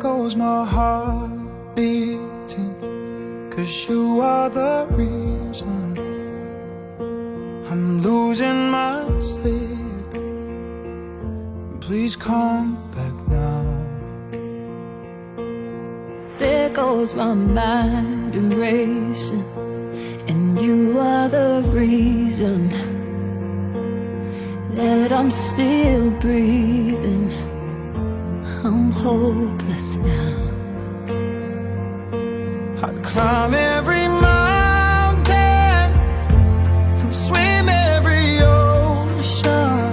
goes my heart beating, 'cause you are the reason I'm losing my sleep. Please come back now. There goes my mind erasing, and you are the reason that I'm still breathing. I'm hopeless now. I'd climb every mountain and swim every ocean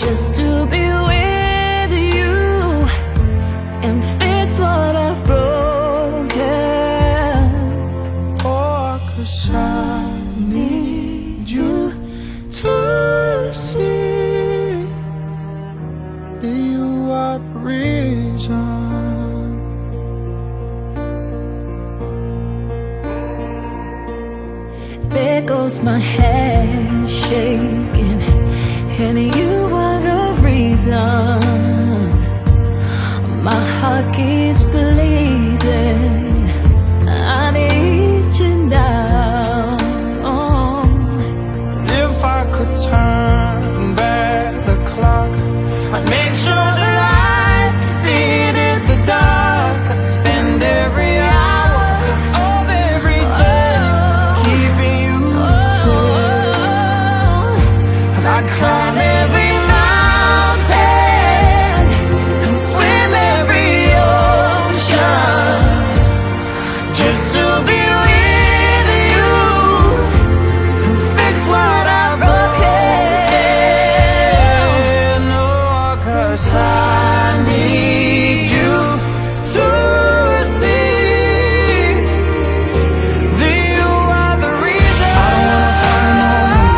just to be with you and fix what I've broken. Oh, 'cause I need you to see that you are the reason. There goes my hand shaking, and you are the reason my heart keeps bleeding. I need you now. If I could turn back the clock, I'd make sure the light defeated the dark. I'd spend every hour of every day keeping you safe. And I'd climb every mountain and swim every ocean just to be with you and fix what I've broken. Oh, 'cause I need you to see that you are the reason. I don't wanna fight no more,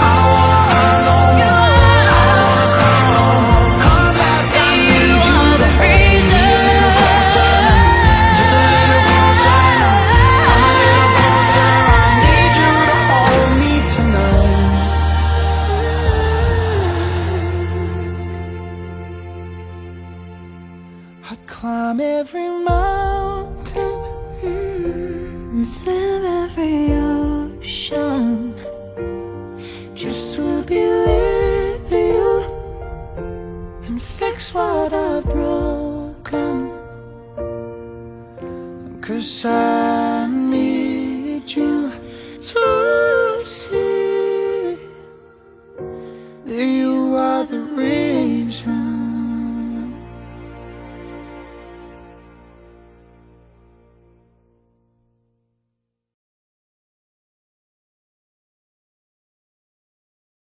I don't wanna hurt no more, I don't wanna cry no more. Come back, I need you to reason. just a little closer now. Come a little closer, I need you to hold me tonight. I'd climb every mountain And swim every ocean just to be with you and fix what I've broken. 'Cause I need you to see that you are the reason.